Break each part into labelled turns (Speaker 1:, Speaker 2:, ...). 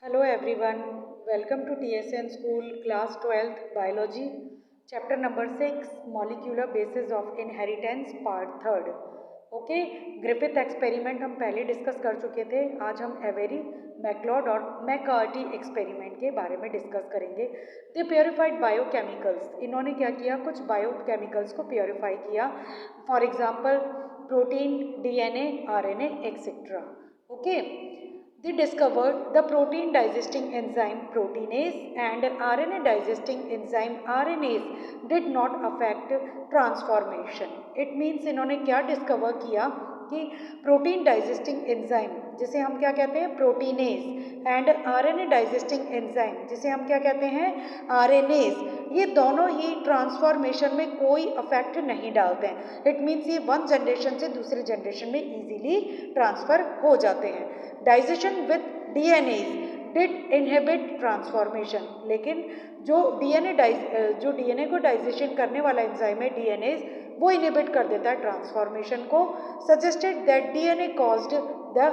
Speaker 1: Hello everyone, welcome to TSN School Class 12th Biology, Chapter number 6 Molecular Basis of Inheritance Part 3rd. Okay, Griffith experiment हम पहले discuss कर चुके थे. आज हम एवेरी, मैकलॉड और मैककार्टी एक्सपेरिमेंट के बारे में डिस्कस करेंगे. दे प्योरीफाइड बायोकेमिकल्स. इन्होंने क्या किया, कुछ बायोकेमिकल्स को प्योरीफाई किया. For example protein, DNA, RNA etcetera. Okay, they discovered the protein digesting enzyme proteinase and RNA digesting enzyme RNase did not affect transformation. It means इन्होंने क्या डिस्कवर किया कि प्रोटीन डाइजेस्टिंग एंजाइम जिसे हम क्या कहते हैं proteinase and RNA digesting enzyme जिसे हम क्या कहते हैं आरएनएज, ये दोनों ही ट्रांसफॉर्मेशन में कोई अफेक्ट नहीं डालते हैं. इट मीन्स ये वन जनरेशन से दूसरे जनरेशन में इजीली ट्रांसफर हो जाते हैं. Digestion with DNA did inhibit transformation, लेकिन जो डीएनए को डाइजेशन करने वाला एंजाइम है डीएनए, वो इनहिबिट कर देता है ट्रांसफॉर्मेशन को. Suggested that DNA caused the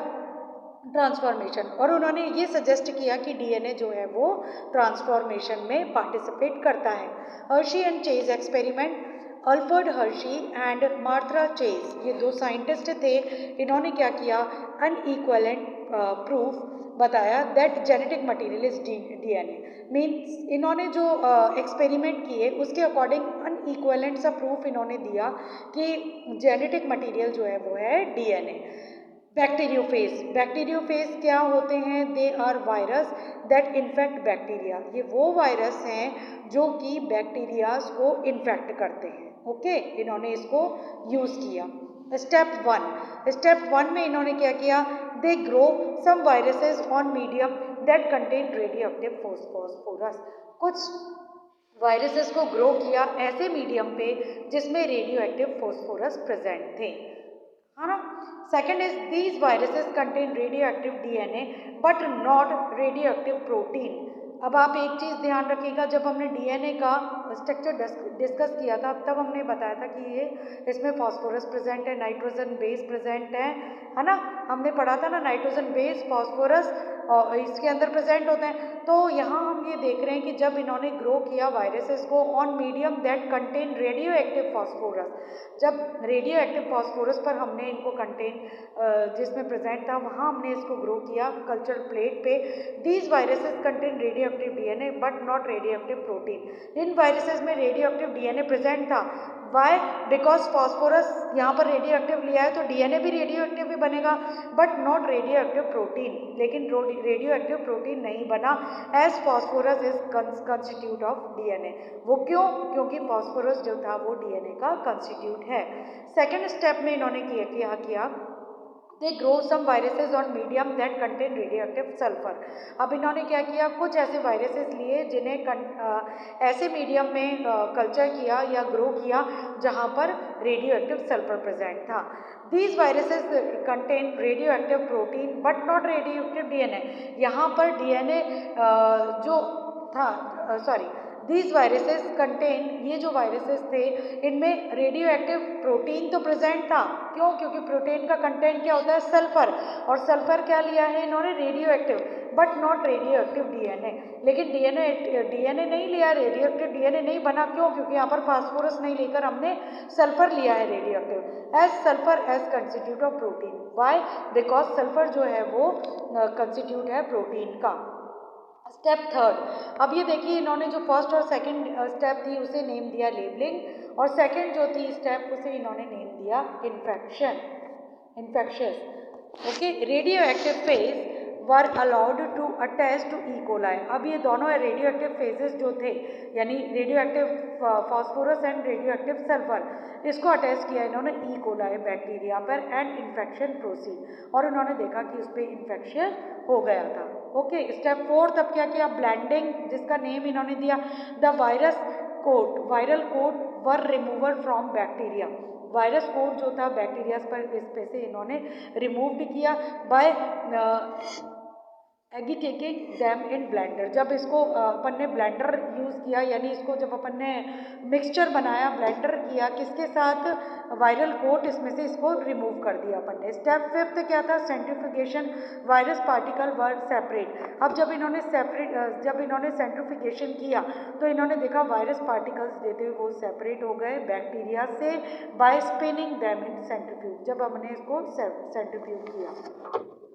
Speaker 1: transformation, और उन्होंने ये सजेस्ट किया कि डीएनए जो है वो ट्रांसफॉर्मेशन में पार्टिसिपेट करता है. Hershey and chase experiment. Alfred Hershey and Martha chase, ये दो साइंटिस्ट थे. इन्होंने क्या किया, अनइक्वलेंट प्रूफ बताया that genetic material is DNA. Means इन्होंने जो एक्सपेरिमेंट किए उसके अकॉर्डिंग अनइक्वलेंट सा प्रूफ इन्होंने दिया कि जेनेटिक मटेरियल जो है वो है डीएनए. बैक्टीरियोफेज. बैक्टीरियोफेज क्या होते हैं, they are virus that infect bacteria. ये वो वायरस हैं जो कि बैक्टीरियाज को इन्फेक्ट करते हैं. ओके, इन्होंने इसको यूज़ किया. स्टेप वन में इन्होंने क्या किया, they grow some viruses on medium that contain radioactive phosphorus. कुछ वायरसेस को ग्रो किया ऐसे मीडियम पे जिसमें रेडियोएक्टिव फॉस्फोरस प्रेजेंट थे, है ना. Second is these viruses contain radioactive DNA but not radioactive protein. अब आप एक चीज़ ध्यान रखिएगा, जब हमने डीएनए का स्ट्रक्चर डिस्कस किया था तब हमने बताया था कि ये इसमें फास्फोरस प्रेजेंट है, नाइट्रोजन बेस प्रेजेंट है ना. हमने पढ़ा था ना, नाइट्रोजन बेस फास्फोरस और इसके अंदर प्रेजेंट होते हैं. तो यहाँ हम ये देख रहे हैं कि जब इन्होंने ग्रो किया वायरसेस को on medium that contain radio active phosphorus, जब रेडियो एक्टिव फास्फोरस पर हमने इनको कंटेन जिसमें प्रेजेंट था वहाँ हमने इसको ग्रो किया कल्चर प्लेट पे. These viruses contain radio active DNA but not radioactive protein. In viruses में रेडियो एक्टिव डीएनए प्रेजेंट था. वाई, बिकॉज फास्फोरस यहाँ पर रेडियो एक्टिव लिया है तो डीएनए भी रेडियो एक्टिव ही बनेगा but not radioactive protein. लेकिन रेडियो एक्टिव प्रोटीन नहीं बना as phosphorus is constitute of DNA. वो क्यों, क्योंकि फास्फोरस जो था वो डीएनए का कंस्टिट्यूट है. सेकेंड स्टेप में इन्होंने क्या किया, they grow some viruses on medium that contain radioactive sulphur. अब इन्होंने क्या किया, कुछ ऐसे वायरसेस लिए जिन्हें ऐसे मीडियम में कल्चर किया या ग्रो किया जहाँ पर रेडियोएक्टिव सल्फर प्रेजेंट था. These viruses contain radioactive protein but not radioactive DNA. यहाँ पर डीएनए जो था, सॉरी, दीज वायरसेस कंटेन, ये जो वायरसेस थे इनमें रेडियो एक्टिव प्रोटीन तो प्रेजेंट था. क्यों, क्योंकि प्रोटीन का कंटेंट क्या होता है सल्फर, और सल्फर क्या लिया है इन्होंने radio active but not radio active DNA. लेकिन डीएनए नहीं लिया, रेडियो एक्टिव डीएनए नहीं बना. क्यों, क्योंकि यहाँ पर फास्फोरस नहीं लेकर हमने सल्फर लिया है radioactive as sulphur as constitute of protein. Why, because sulphur जो है वो कंस्टिट्यूट है प्रोटीन का. Step third. अब ये देखिए, इन्होंने जो फर्स्ट और सेकंड स्टेप थी उसे नेम दिया लेबलिंग, और सेकंड जो थी स्टेप उसे इन्होंने नेम दिया infectious. Okay, radioactive phage were allowed to attach to E coli. अब ये दोनों रेडियो एक्टिव फेजेस जो थे, यानी radioactive phosphorus and radioactive sulphur, इसको अटैच किया इन्होंने ई कोलाई बैक्टीरिया पर एंड इन्फेक्शन प्रोसीड, और उन्होंने देखा कि उस पर इन्फेक्शन हो गया था. Okay, step fourth. अब क्या किया, ब्लेंडिंग, जिसका नेम इन्होंने दिया the viral coat were removed from bacteria. Virus coat जो था बैक्टीरिया पर इस पे से इन्होंने रिमूव्ड किया bye agitating them in Blender, जब इसको अपन ने ब्लेंडर यूज़ किया, यानी इसको जब अपन ने मिक्सचर बनाया, ब्लेंडर किया, किसके साथ, वायरल कोट, इसमें से इसको रिमूव कर दिया अपन ने। स्टेप फिफ्थ क्या था, सेंट्रीफ्यूगेशन, वायरस पार्टिकल वर सेपरेट। अब जब इन्होंने सेंट्रीफ्यूगेशन किया तो इन्होंने देखा वायरस पार्टिकल्स देते हुए वो सेपरेट हो गए बैक्टीरिया से, by spinning them in centrifuge, जब हमने इसको सेंट्रीफ्यूज किया।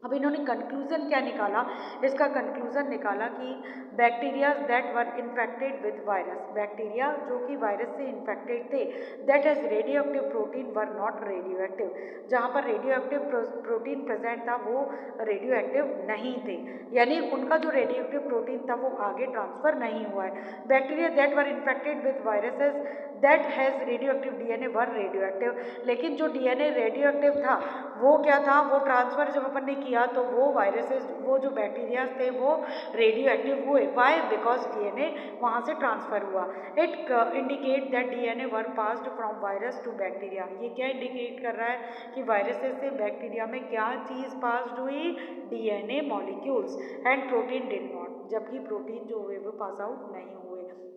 Speaker 1: अब इन्होंने कंक्लूजन क्या निकाला, इसका कंक्लूजन निकाला कि bacteria that were infected with virus, bacteria जो कि वायरस से इन्फेक्टेड थे, that has radio active protein were not radio active, जहाँ पर रेडियो एक्टिव प्रोटीन प्रेजेंट था वो रेडियो एक्टिव नहीं थे, यानी उनका जो रेडियो एक्टिव प्रोटीन था वो आगे ट्रांसफर नहीं हुआ है। Bacteria that were infected with viruses that has radio active DNA were radio active, लेकिन जो डीएनए रेडियो एक्टिव था वो क्या था, वो ट्रांसफ़र जब अपन ने किया तो वो वायरसेस, वो जो बैक्टीरिया थे वो रेडियो एक्टिव हुए। वाई, बिकॉज डीएनए वहाँ से ट्रांसफ़र हुआ। It indicate that DNA were passed from virus to bacteria, ये क्या इंडिकेट कर रहा है कि वायरसेस से बैक्टीरिया में क्या चीज़ पास्ड हुई, DNA molecules, and protein did not, जबकि प्रोटीन जो हुए वो पास आउट नहीं हुए।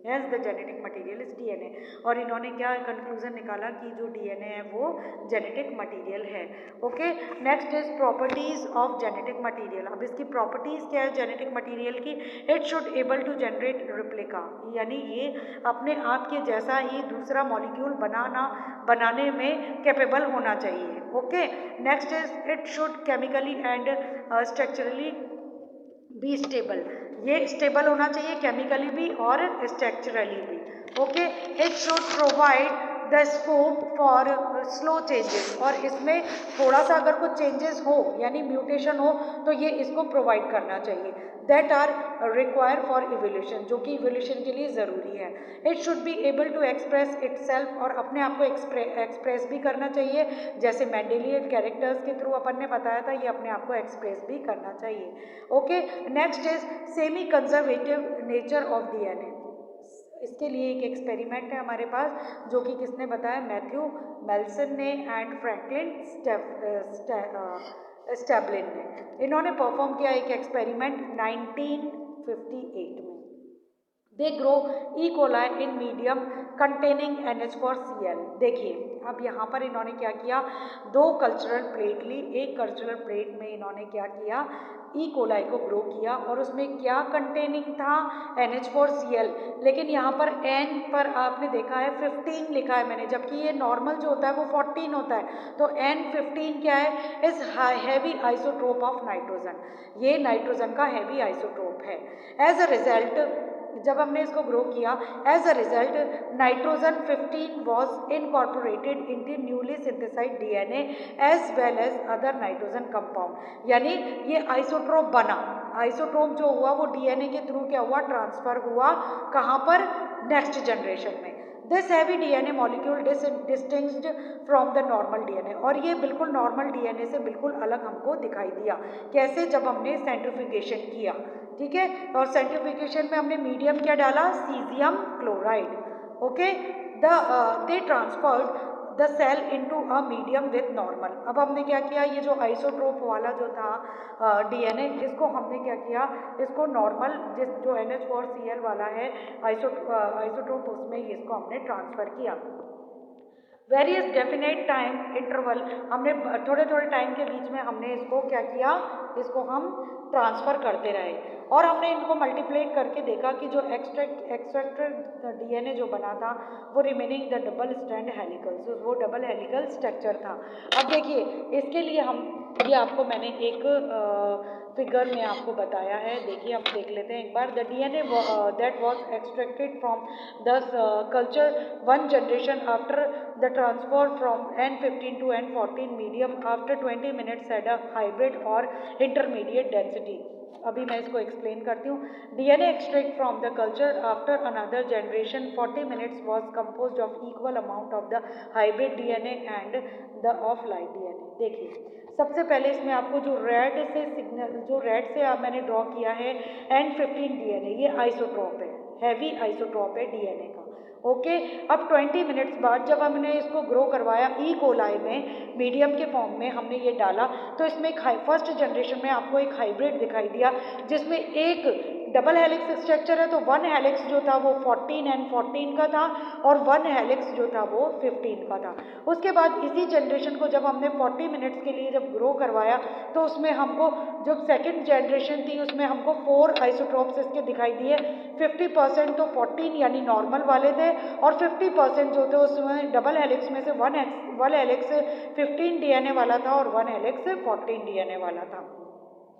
Speaker 1: Has the genetic material is DNA, और इन्होंने क्या कंक्लूजन निकाला कि जो डीएनए है वो जेनेटिक मटीरियल है। Okay, next is properties of genetic material. अब इसकी प्रॉपर्टीज क्या है जेनेटिक मटीरियल की, it should able to generate replica, यानी ये अपने आप के जैसा ही दूसरा मॉलिक्यूल बनाने में कैपेबल होना चाहिए। Okay, next is it should chemically and structurally be stable, ये स्टेबल होना चाहिए केमिकली भी और स्ट्रक्चरली भी। Okay, it should provide the scope for slow changes, और इसमें थोड़ा सा अगर कुछ चेंजेस हो यानी म्यूटेशन हो तो ये इसको प्रोवाइड करना चाहिए। That are require for evolution, जो कि इवोल्यूशन के लिए ज़रूरी है। It should be able to express itself, और अपने आप को एक्सप्रेस भी करना चाहिए, जैसे मेंडेलियन कैरेक्टर्स के थ्रू अपन ने बताया था, ये अपने आप को एक्सप्रेस भी करना चाहिए। Okay, next is semi conservative nature of DNA. इसके लिए एक एक्सपेरिमेंट है हमारे पास जो कि किसने बताया, मैथ्यू मेल्सन ने एंड फ्रैंकलिन स्टेबलिन ने। इन्होंने परफॉर्म किया एक एक्सपेरिमेंट 1958 में। They grow E coli in medium containing NH4Cl। देखिए अब यहाँ पर इन्होंने क्या किया, दो कल्चरल प्लेट ली, एक कल्चरल प्लेट में इन्होंने क्या किया, ई कोलाई को ग्रो किया, और उसमें क्या कंटेनिंग था, NH4Cl, लेकिन यहाँ पर N पर आपने देखा है 15 लिखा है मैंने, जबकि ये नॉर्मल जो होता है वो 14 होता है, तो N15 क्या है, is heavy isotope of nitrogen, ये नाइट्रोजन का हैवी आइसोट्रोप है। एज अ रिजल्ट जब हमने इसको ग्रो किया, as a result nitrogen 15 was incorporated into newly synthesised DNA as well as other nitrogen compound, यानी ये आइसोट्रोप बना, आइसोट्रोप जो हुआ वो डीएनए के थ्रू क्या हुआ, ट्रांसफर हुआ, कहाँ पर, नेक्स्ट जनरेशन में। This heavy DNA molecule distinguished from the normal DNA, और ये बिल्कुल नॉर्मल डीएनए से बिल्कुल अलग हमको दिखाई दिया, कैसे, जब हमने सेंट्रीफ्यूगेशन किया, ठीक है, और सेंट्रीफ्यूगेशन में हमने मीडियम क्या डाला, caesium chloride. Okay, they transferred the cell into a medium with normal. अब हमने क्या किया, ये जो आइसोट्रोप वाला जो था डीएनए, इसको हमने क्या किया, इसको नॉर्मल जो NH4Cl वाला है आइसोट्रोप, उसमें इसको हमने ट्रांसफ़र किया। वेरियस डेफिनेट टाइम इंटरवल, हमने थोड़े थोड़े टाइम के बीच में हमने इसको क्या किया, इसको हम ट्रांसफ़र करते रहे, और हमने इनको मल्टीप्लेट करके देखा कि जो एक्सट्रैक्टेड डीएनए जो बना था वो रिमेनिंग द डबल स्ट्रैंड हेलिकल्स, वो डबल हेलिकल स्ट्रक्चर था। अब देखिए इसके लिए हम, ये आपको मैंने एक फिगर में आपको बताया है, देखिए हम देख लेते हैं एक बार। The DNA that was extracted from the culture one generation after the transfer from N15 to N14 medium after 20 minutes at a hybrid और इंटरमीडिएट डेंसिटी। अभी मैं इसको एक्सप्लेन करती हूँ। DNA extract from the culture after another generation 40 minutes was composed of equal amount of the hybrid DNA and the of light DNA. देखिए सबसे पहले इसमें आपको जो रेड से सिग्नल, जो रेड से आप मैंने ड्रॉ किया है N15 डीएनए, ये आइसोट्रोप है, हैवी आइसोट्रोप है डीएनए का। ओके। अब 20 मिनट्स बाद जब हमने इसको ग्रो करवाया ई कोलाई में मीडियम के फॉर्म में हमने ये डाला, तो इसमें एक फर्स्ट जनरेशन में आपको एक हाइब्रिड दिखाई दिया जिसमें एक डबल हेलिक्स स्ट्रक्चर है, तो 1 हेलिक्स जो था वो 14 का था और 1 हेलिक्स जो था वो 15 का था। उसके बाद इसी जनरेशन को जब हमने 40 मिनट्स के लिए जब ग्रो करवाया तो उसमें हमको जो सेकंड जनरेशन थी उसमें हमको 4 आइसोटोप्स इसके दिखाई दिए। 50% तो 14 यानी नॉर्मल वाले थे और 50% जो थे उसमें डबल हेलिक्स में से 1 हेलिक्स 15 डीएनए वाला था और 1 हेलिक्स 14 डीएनए वाला था।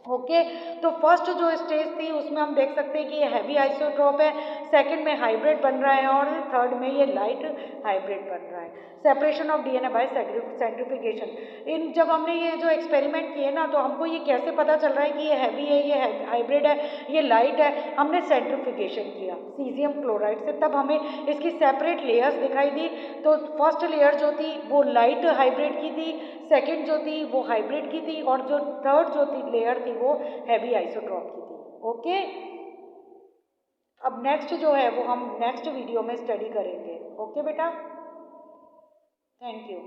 Speaker 1: ओके। तो फर्स्ट जो स्टेज थी उसमें हम देख सकते हैं कि ये हैवी आइसोटोप है, सेकंड में हाइब्रिड बन रहा है और थर्ड में ये लाइट हाइब्रिड बन रहा है। Separation of DNA by centrifugation. इन जब हमने ये जो एक्सपेरिमेंट किए ना, तो हमको ये कैसे पता चल रहा है कि ये हैवी है, ये हाइब्रिड है, ये लाइट है? हमने सेंट्रीफ्यूगेशन किया सीजियम क्लोराइड से, तब हमें इसकी सेपरेट लेयर्स दिखाई दी। तो फर्स्ट लेयर जो थी वो लाइट हाइब्रिड की थी, सेकंड जो थी वो हाइब्रिड की थी और जो थर्ड जो थी लेयर थी वो हैवी आइसोटोप की थी। ओके। अब नेक्स्ट जो है वो हम नेक्स्ट वीडियो में स्टडी करेंगे। ओके बेटा, थैंक यू।